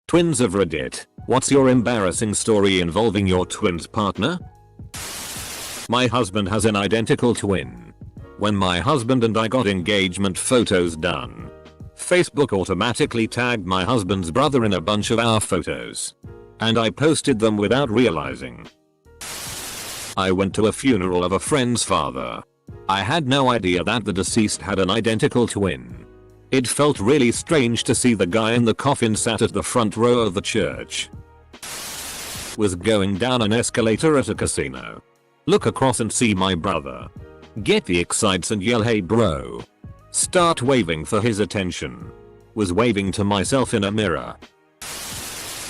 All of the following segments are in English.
Twins of Reddit, what's your embarrassing story involving your twins partner? My husband has an identical twin. When my husband and I got engagement photos done, Facebook automatically tagged my husband's brother in a bunch of our photos. And I posted them without realizing. I went to a funeral of a friend's father. I had no idea that the deceased had an identical twin. It felt really strange to see the guy in the coffin sat at the front row of the church. Was going down an escalator at a casino. Look across and see my brother. Get the excites and yell, "Hey bro." Start waving for his attention. Was waving to myself in a mirror.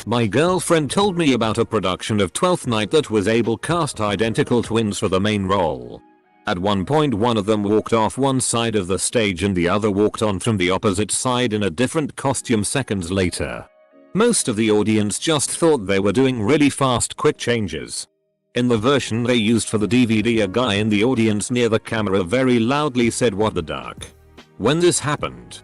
My girlfriend told me about a production of Twelfth Night that was able to cast identical twins for the main role. At one point one of them walked off one side of the stage and the other walked on from the opposite side in a different costume seconds later. Most of the audience just thought they were doing really fast quick changes. In the version they used for the DVD, a guy in the audience near the camera very loudly said, "What the duck?" when this happened.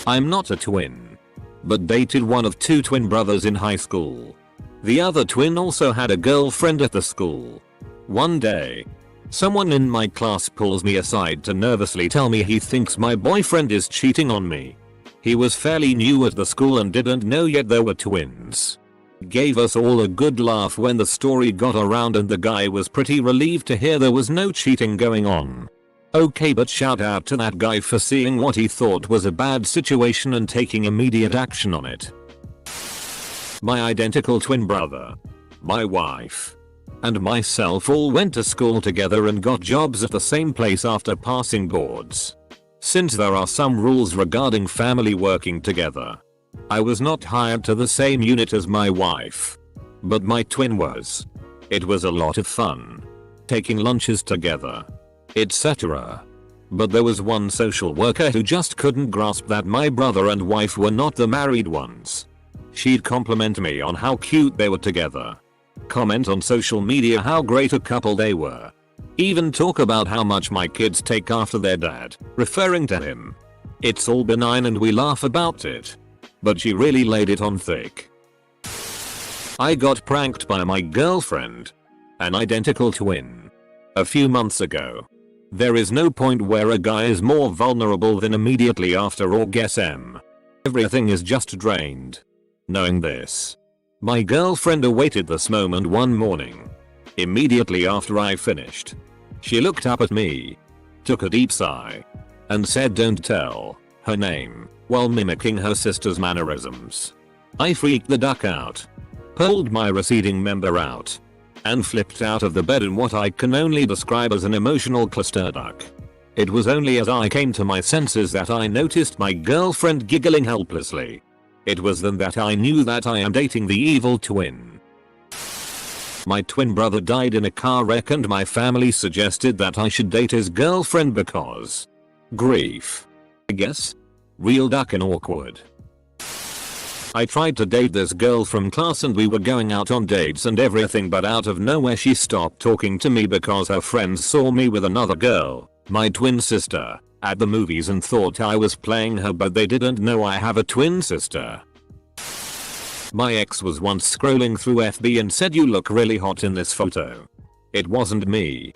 I'm not a twin, but dated one of two twin brothers in high school. The other twin also had a girlfriend at the school. One day, someone in my class pulls me aside to nervously tell me he thinks my boyfriend is cheating on me. He was fairly new at the school and didn't know yet there were twins. Gave us all a good laugh when the story got around and the guy was pretty relieved to hear there was no cheating going on. Okay, but shout out to that guy for seeing what he thought was a bad situation and taking immediate action on it. My identical twin brother, my wife, and myself all went to school together and got jobs at the same place after passing boards. Since there are some rules regarding family working together, I was not hired to the same unit as my wife, but my twin was. It was a lot of fun, taking lunches together, etc. But there was one social worker who just couldn't grasp that my brother and wife were not the married ones. She'd compliment me on how cute they were together, comment on social media how great a couple they were, even talk about how much my kids take after their dad, referring to him. It's all benign and we laugh about it, but she really laid it on thick. I got pranked by my girlfriend, an identical twin, a few months ago. There is no point where a guy is more vulnerable than immediately after orgasm. Everything is just drained. Knowing this, my girlfriend awaited this moment one morning. Immediately after I finished, she looked up at me, took a deep sigh, and said, "Don't tell," her name, while mimicking her sister's mannerisms. I freaked the duck out, pulled my receding member out, and flipped out of the bed in what I can only describe as an emotional clusterfuck. It was only as I came to my senses that I noticed my girlfriend giggling helplessly. It was then that I knew that I am dating the evil twin. My twin brother died in a car wreck and my family suggested that I should date his girlfriend because grief, I guess. Real duck and awkward. I tried to date this girl from class and we were going out on dates and everything, but out of nowhere she stopped talking to me because her friends saw me with another girl, my twin sister, at the movies and thought I was playing her, but they didn't know I have a twin sister. My ex was once scrolling through FB and said, "You look really hot in this photo." It wasn't me.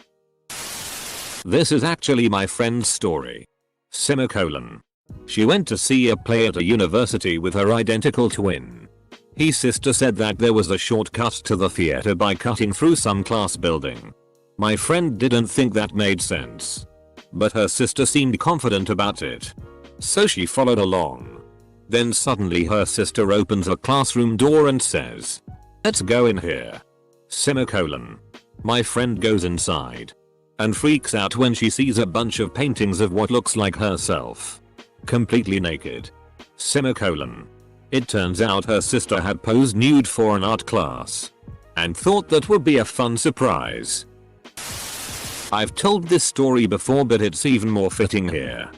This is actually my friend's story. Semicolon. She went to see a play at a university with her identical twin. His sister said that there was a shortcut to the theater by cutting through some class building. My friend didn't think that made sense, but her sister seemed confident about it, so she followed along. Then suddenly her sister opens a classroom door and says, "Let's go in here." Semicolon. My friend goes inside and freaks out when she sees a bunch of paintings of what looks like herself, completely naked. Semicolon. It turns out her sister had posed nude for an art class and thought that would be a fun surprise. I've told this story before, but it's even more fitting here.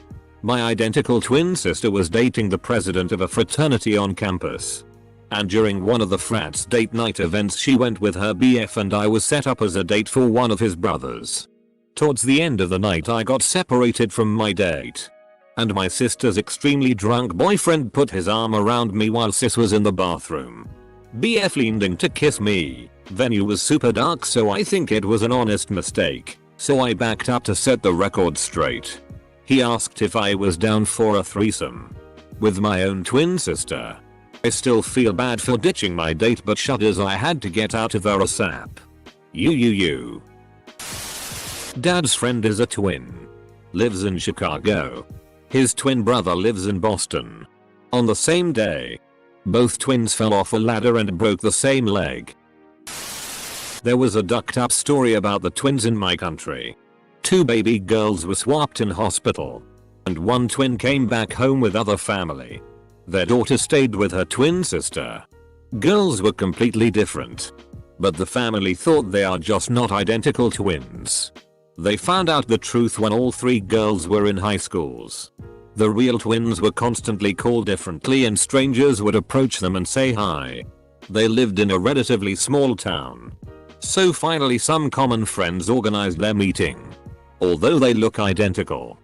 My identical twin sister was dating the president of a fraternity on campus, and during one of the frat's date night events she went with her BF and I was set up as a date for one of his brothers. Towards the end of the night I got separated from my date. And my sister's extremely drunk boyfriend put his arm around me while sis was in the bathroom. BF leaned in to kiss me. Venue was super dark, so I think it was an honest mistake. So I backed up to set the record straight. He asked if I was down for a threesome with my own twin sister. I still feel bad for ditching my date, but shudders, I had to get out of there ASAP. You. Dad's friend is a twin. Lives in Chicago. His twin brother lives in Boston. On the same day, both twins fell off a ladder and broke the same leg. There was a ducked up story about the twins in my country. 2 baby girls were swapped in hospital, and one twin came back home with other family. Their daughter stayed with her twin sister. Girls were completely different, but the family thought they are just not identical twins. They found out the truth when all 3 girls were in high schools. The real twins were constantly called differently and strangers would approach them and say hi. They lived in a relatively small town. So finally some common friends organized their meeting. Although they look identical,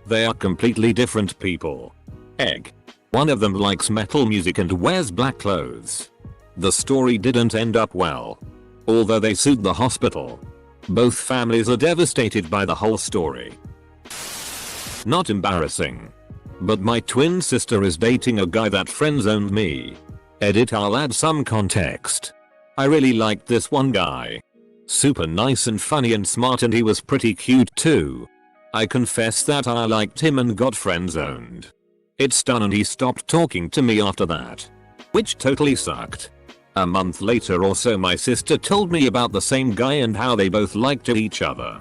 they are completely different people. Egg. One of them likes metal music and wears black clothes. The story didn't end up well. Although they sued the hospital. Both families are devastated by the whole story. Not embarrassing, but my twin sister is dating a guy that friend-zoned me. Edit, I'll add some context. I really liked this one guy. Super nice and funny and smart, and he was pretty cute too. I confess that I liked him and got friend-zoned. It's done and he stopped talking to me after that, which totally sucked. A month later or so my sister told me about the same guy and how they both liked each other.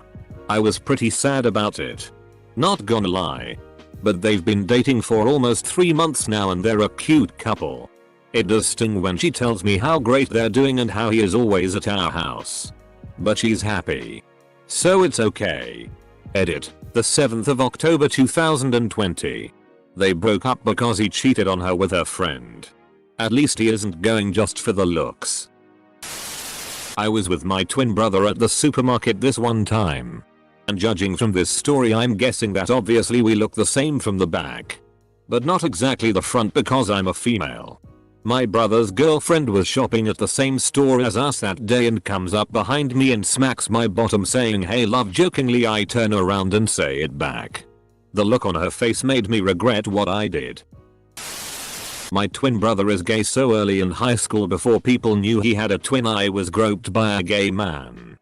I was pretty sad about it. Not gonna lie. But they've been dating for almost 3 months now and they're a cute couple. It does sting when she tells me how great they're doing and how he is always at our house. But she's happy. So it's okay. Edit. The 7th of October 2020. They broke up because he cheated on her with her friend. At least he isn't going just for the looks. I was with my twin brother at the supermarket this one time. And judging from this story, I'm guessing that obviously we look the same from the back. But not exactly the front because I'm a female. My brother's girlfriend was shopping at the same store as us that day and comes up behind me and smacks my bottom saying hey love. Jokingly I turn around and say it back. The look on her face made me regret what I did. My twin brother is gay, so early in high school before people knew he had a twin I was groped by a gay man.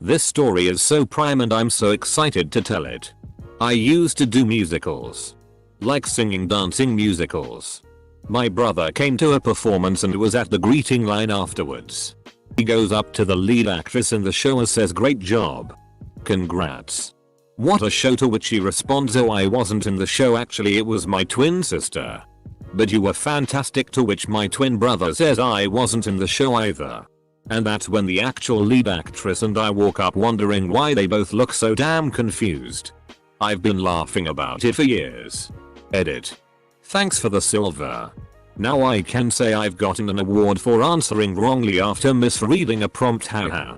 This story is so prime and I'm so excited to tell it. I used to do musicals. Like singing, dancing musicals. My brother came to a performance and was at the greeting line afterwards. He goes up to the lead actress in the show and says great job. Congrats. What a show, to which she responds oh I wasn't in the show, actually it was my twin sister. But you were fantastic, to which my twin brother says I wasn't in the show either. And that's when the actual lead actress and I walk up wondering why they both look so damn confused. I've been laughing about it for years. Edit. Thanks for the silver. Now I can say I've gotten an award for answering wrongly after misreading a prompt, haha.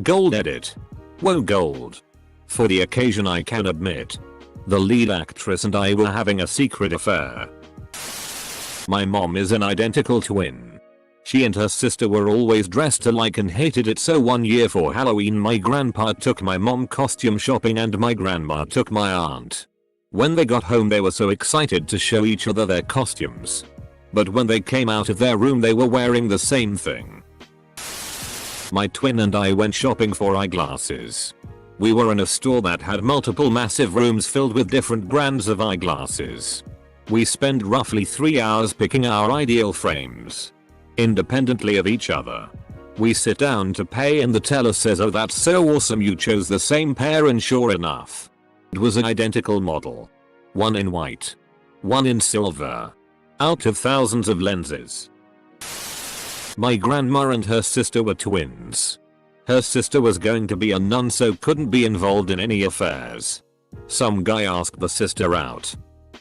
Gold. Edit. Whoa, gold. For the occasion I can admit. The lead actress and I were having a secret affair. My mom is an identical twin. She and her sister were always dressed alike and hated it, so one year for Halloween my grandpa took my mom costume shopping and my grandma took my aunt. When they got home they were so excited to show each other their costumes. But when they came out of their room they were wearing the same thing. My twin and I went shopping for eyeglasses. We were in a store that had multiple massive rooms filled with different brands of eyeglasses. We spent roughly 3 hours picking our ideal frames, independently of each other. We sit down to pay and the teller says oh that's so awesome, you chose the same pair, and sure enough. It was an identical model. One in white. One in silver. Out of thousands of lenses. My grandma and her sister were twins. Her sister was going to be a nun so couldn't be involved in any affairs. Some guy asked the sister out,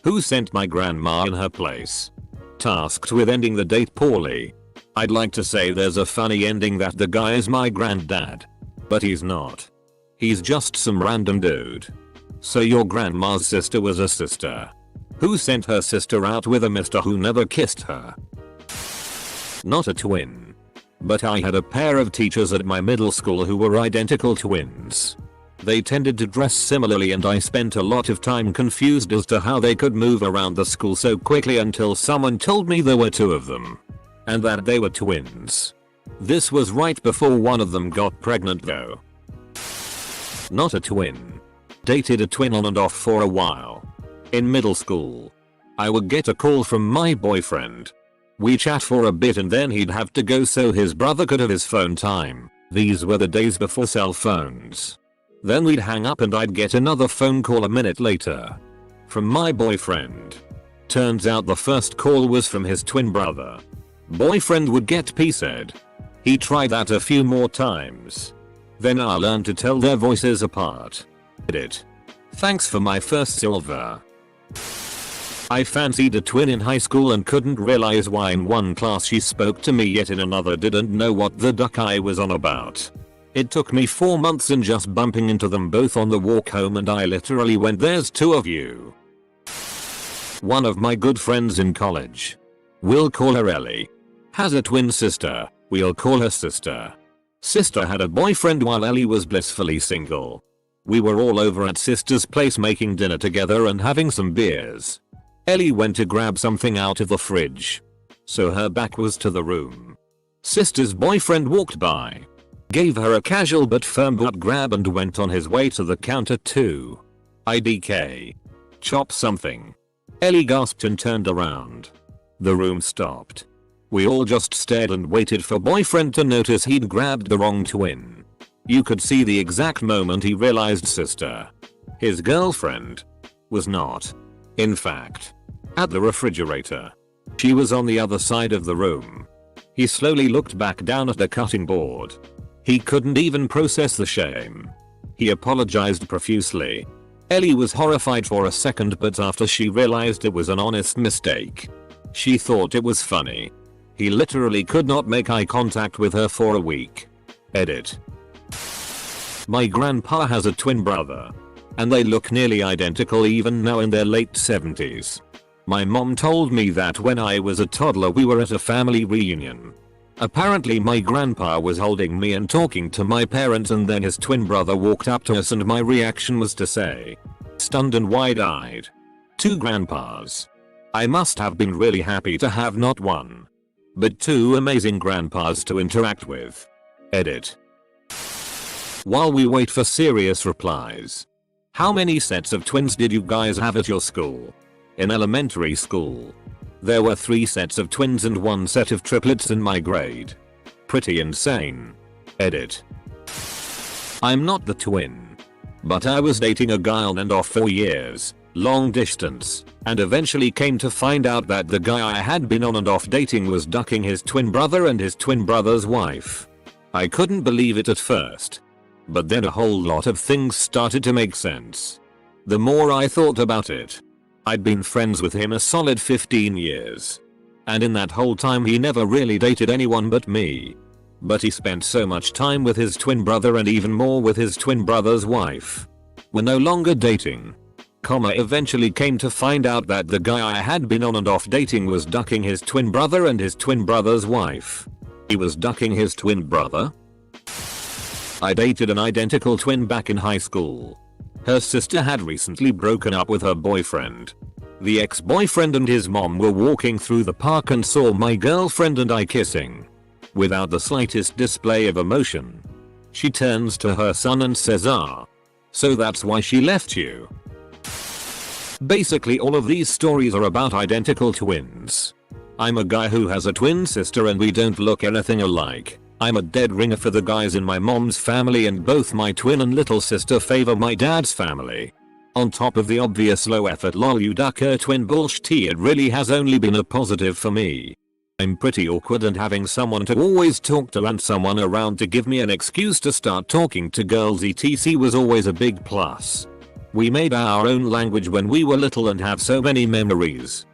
who sent my grandma in her place. Tasked with ending the date poorly. I'd like to say there's a funny ending that the guy is my granddad. But he's not. He's just some random dude. So your grandma's sister was a sister who sent her sister out with a mister who never kissed her. Not a twin. But I had a pair of teachers at my middle school who were identical twins. They tended to dress similarly and I spent a lot of time confused as to how they could move around the school so quickly until someone told me there were two of them. And that they were twins. This was right before one of them got pregnant though. Not a twin. Dated a twin on and off for a while. In middle school, I would get a call from my boyfriend. We chat for a bit and then he'd have to go so his brother could have his phone time. These were the days before cell phones. Then we'd hang up and I'd get another phone call a minute later. From my boyfriend. Turns out the first call was from his twin brother. Boyfriend would get pissed. He tried that a few more times. Then I learned to tell their voices apart. Edit. Thanks for my first silver. I fancied a twin in high school and couldn't realize why in one class she spoke to me yet in another didn't know what the duck I was on about. It took me 4 months and just bumping into them both on the walk home and I literally went, "There's two of you." One of my good friends in college. We'll call her Ellie. Has a twin sister. We'll call her sister. Sister had a boyfriend while Ellie was blissfully single. We were all over at sister's place making dinner together and having some beers. Ellie went to grab something out of the fridge. So her back was to the room. Sister's boyfriend walked by. Gave her a casual but firm butt grab and went on his way to the counter to IDK. Chop something. Ellie gasped and turned around. The room stopped. We all just stared and waited for boyfriend to notice he'd grabbed the wrong twin. You could see the exact moment he realized sister, his girlfriend, was not. In fact, at the refrigerator. She was on the other side of the room. He slowly looked back down at the cutting board. He couldn't even process the shame. He apologized profusely. Ellie was horrified for a second but after she realized it was an honest mistake, she thought it was funny. He literally could not make eye contact with her for a week. Edit. My grandpa has a twin brother. And they look nearly identical even now in their late 70s. My mom told me that when I was a toddler we were at a family reunion. Apparently my grandpa was holding me and talking to my parents and then his twin brother walked up to us and my reaction was to say, stunned and wide-eyed, "Two grandpas." I must have been really happy to have not one, but two amazing grandpas to interact with. Edit. While we wait for serious replies. How many sets of twins did you guys have at your school? In elementary school, there were 3 sets of twins and 1 set of triplets in my grade. Pretty insane. Edit. I'm not the twin. But I was dating a guy on and off for years, long distance, and eventually came to find out that the guy I had been on and off dating was ducking his twin brother and his twin brother's wife. I couldn't believe it at first. But then a whole lot of things started to make sense. The more I thought about it, I'd been friends with him a solid 15 years. And in that whole time he never really dated anyone but me. But he spent so much time with his twin brother and even more with his twin brother's wife. We're no longer dating. Eventually came to find out that the guy I had been on and off dating was ducking his twin brother and his twin brother's wife. He was ducking his twin brother? I dated an identical twin back in high school. Her sister had recently broken up with her boyfriend. The ex-boyfriend and his mom were walking through the park and saw my girlfriend and I kissing. Without the slightest display of emotion. She turns to her son and says, so that's why she left you. Basically all of these stories are about identical twins. I'm a guy who has a twin sister and we don't look anything alike. I'm a dead ringer for the guys in my mom's family and both my twin and little sister favor my dad's family. On top of the obvious low effort lol you ducker twin bullshit, it really has only been a positive for me. I'm pretty awkward and having someone to always talk to and someone around to give me an excuse to start talking to girls etc was always a big plus. We made our own language when we were little and have so many memories.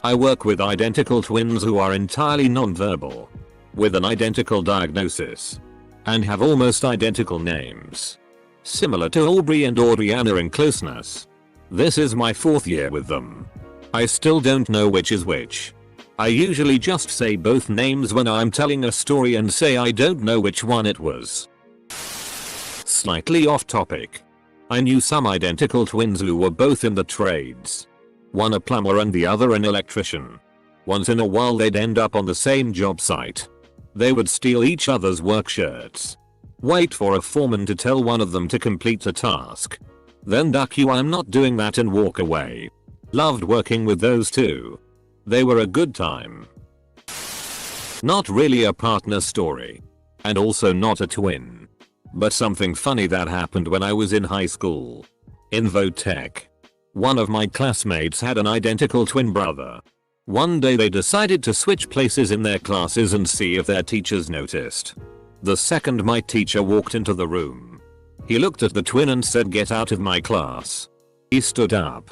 I work with identical twins who are entirely non-verbal. With an identical diagnosis. And have almost identical names. Similar to Aubrey and Audriana in closeness. This is my 4th year with them. I still don't know which is which. I usually just say both names when I'm telling a story and say I don't know which one it was. Slightly off topic. I knew some identical twins who were both in the trades. One a plumber and the other an electrician. Once in a while they'd end up on the same job site. They would steal each other's work shirts. Wait for a foreman to tell one of them to complete the task. Then duck you I'm not doing that and walk away. Loved working with those two. They were a good time. Not really a partner story. And also not a twin. But something funny that happened when I was in high school. In Votech. One of my classmates had an identical twin brother. One day they decided to switch places in their classes and see if their teachers noticed. The second my teacher walked into the room, he looked at the twin and said, "Get out of my class." He stood up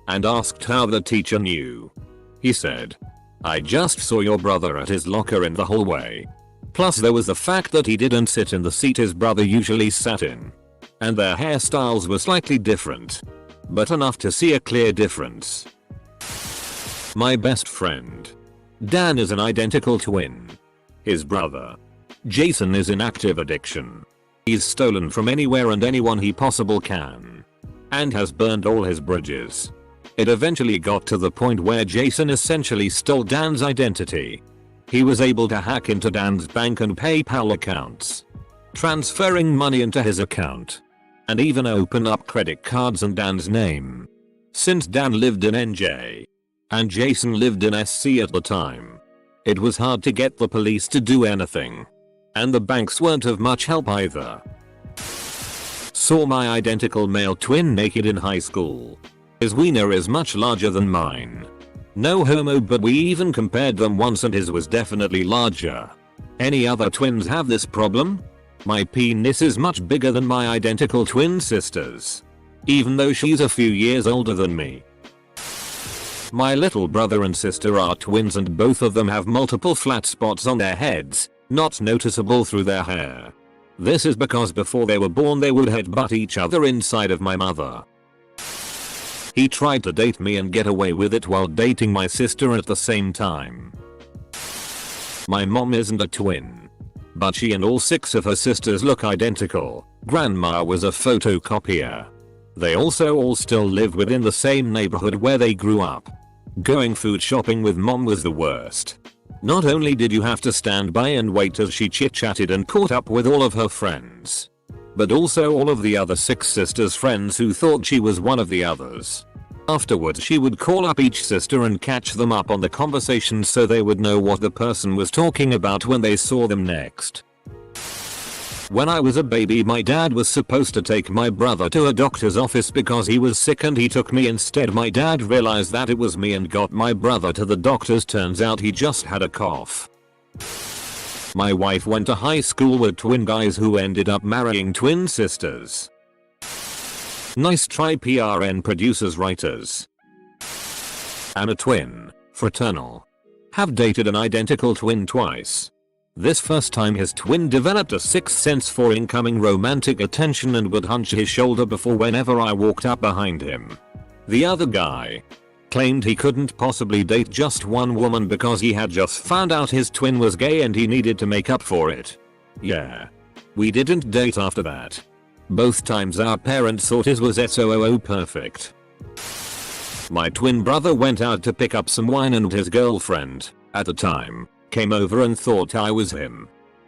and asked how the teacher knew. He said, "I just saw your brother at his locker in the hallway. Plus there was the fact that he didn't sit in the seat his brother usually sat in. And their hairstyles were slightly different. But enough to see a clear difference." My best friend Dan is an identical twin. His brother Jason is in active addiction. He's stolen from anywhere and anyone he possibly can. And has burned all his bridges. It eventually got to the point where Jason essentially stole Dan's identity. He was able to hack into Dan's bank and PayPal accounts, transferring money into his account, and even open up credit cards in Dan's name. Since Dan lived in NJ, and Jason lived in SC at the time, it was hard to get the police to do anything. And the banks weren't of much help either. Saw my identical male twin naked in high school. His wiener is much larger than mine. No homo, but we even compared them once and his was definitely larger. Any other twins have this problem? My penis is much bigger than my identical twin sister's, even though she's a few years older than me. My little brother and sister are twins and both of them have multiple flat spots on their heads, not noticeable through their hair. This is because before they were born they would headbutt each other inside of my mother. He tried to date me and get away with it while dating my sister at the same time. My mom isn't a twin, but she and all 6 of her sisters look identical. Grandma was a photocopier. They also all still live within the same neighborhood where they grew up. Going food shopping with mom was the worst. Not only did you have to stand by and wait as she chit-chatted and caught up with all of her friends, but also all of the other 6 sisters' friends who thought she was one of the others. Afterwards she would call up each sister and catch them up on the conversation so they would know what the person was talking about when they saw them next. When I was a baby my dad was supposed to take my brother to a doctor's office because he was sick and he took me instead. My dad realized that it was me and got my brother to the doctor's. Turns out he just had a cough. My wife went to high school with twin guys who ended up marrying twin sisters. Nice try PRN producers writers. I'm a twin, fraternal. Have dated an identical twin twice. This first time his twin developed a sixth sense for incoming romantic attention and would hunch his shoulder before whenever I walked up behind him. The other guy claimed he couldn't possibly date just one woman because he had just found out his twin was gay and he needed to make up for it. Yeah. We didn't date after that. Both times our parents thought his was SOOO perfect. My twin brother went out to pick up some wine and his girlfriend, at the time, came over and thought I was him.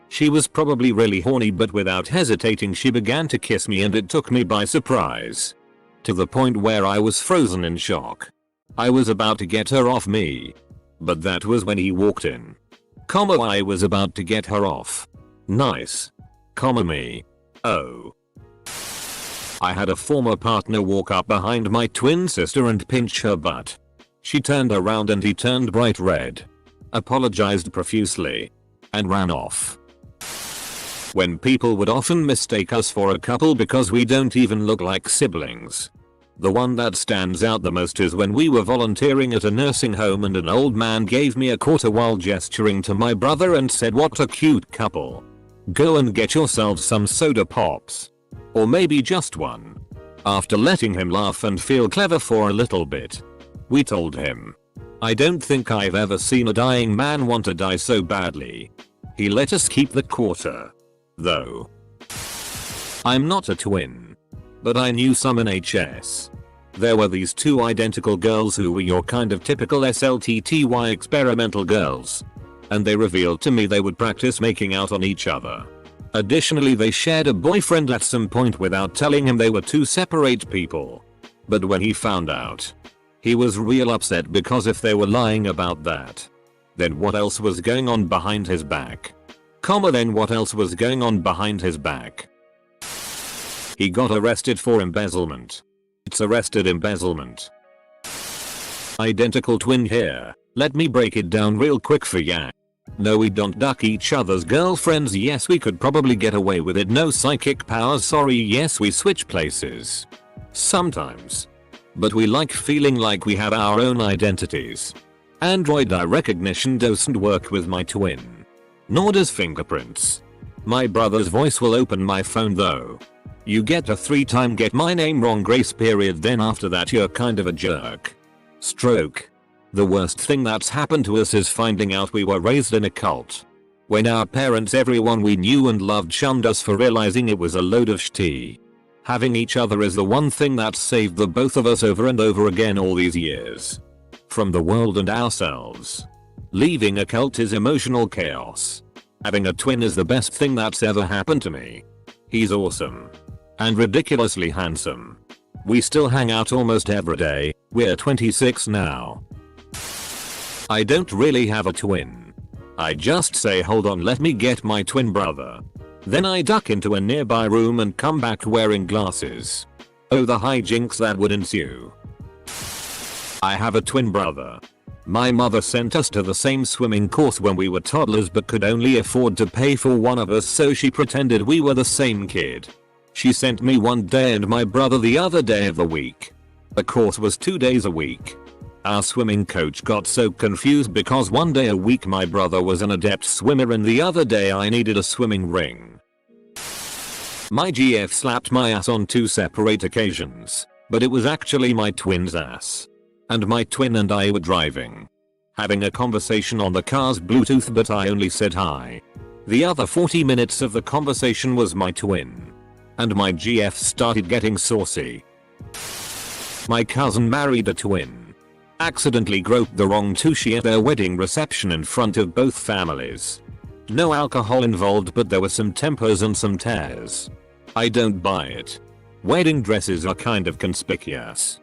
She was probably really horny, but without hesitating she began to kiss me and it took me by surprise. To the point where I was frozen in shock. I was about to get her off me. But that was when he walked in. I was about to get her off. Nice. Me. Oh. I had a former partner walk up behind my twin sister and pinch her butt. She turned around and he turned bright red, apologized profusely, and ran off. When people would often mistake us for a couple because we don't even look like siblings. The one that stands out the most is when we were volunteering at a nursing home and an old man gave me a quarter while gesturing to my brother and said, "What a cute couple. Go and get yourselves some soda pops." Or maybe just one. After letting him laugh and feel clever for a little bit, we told him, "I don't think I've ever seen a dying man want to die so badly." He let us keep the quarter. Though I'm not a twin, but I knew some in HS. There were these two identical girls who were your kind of typical SLTTY experimental girls. And they revealed to me they would practice making out on each other. Additionally, they shared a boyfriend at some point without telling him they were two separate people. But when he found out, he was real upset because if they were lying about that, then what else was going on behind his back? Then what else was going on behind his back? He got arrested for embezzlement. It's arrested embezzlement. Identical twin here. Let me break it down real quick for ya. No, we don't duck each other's girlfriends. Yes, we could probably get away with it. No psychic powers. Sorry. Yes, we switch places. Sometimes. But we like feeling like we have our own identities. Android eye recognition doesn't work with my twin. Nor does fingerprints. My brother's voice will open my phone though. You get a 3-time get my name wrong grace period, then after that you're kind of a jerk. Stroke. The worst thing that's happened to us is finding out we were raised in a cult. When our parents, everyone we knew and loved, shunned us for realizing it was a load of shit. Having each other is the one thing that saved the both of us over and over again all these years. From the world and ourselves. Leaving a cult is emotional chaos. Having a twin is the best thing that's ever happened to me. He's awesome. And ridiculously handsome. We still hang out almost every day. We're 26 now. I don't really have a twin. I just say, hold on, let me get my twin brother. Then I duck into a nearby room and come back wearing glasses. Oh, the hijinks that would ensue. I have a twin brother. My mother sent us to the same swimming course when we were toddlers but could only afford to pay for one of us, so she pretended we were the same kid. She sent me one day and my brother the other day of the week. The course was 2 days a week. Our swimming coach got so confused because one day a week my brother was an adept swimmer and the other day I needed a swimming ring. My GF slapped my ass on 2 separate occasions, but it was actually my twin's ass. And my twin and I were driving, having a conversation on the car's Bluetooth, but I only said hi. The other 40 minutes of the conversation was my twin. And my GF started getting saucy. My cousin married a twin. Accidentally groped the wrong tushy at their wedding reception in front of both families. No alcohol involved, but there were some tempers and some tears. I don't buy it. Wedding dresses are kind of conspicuous.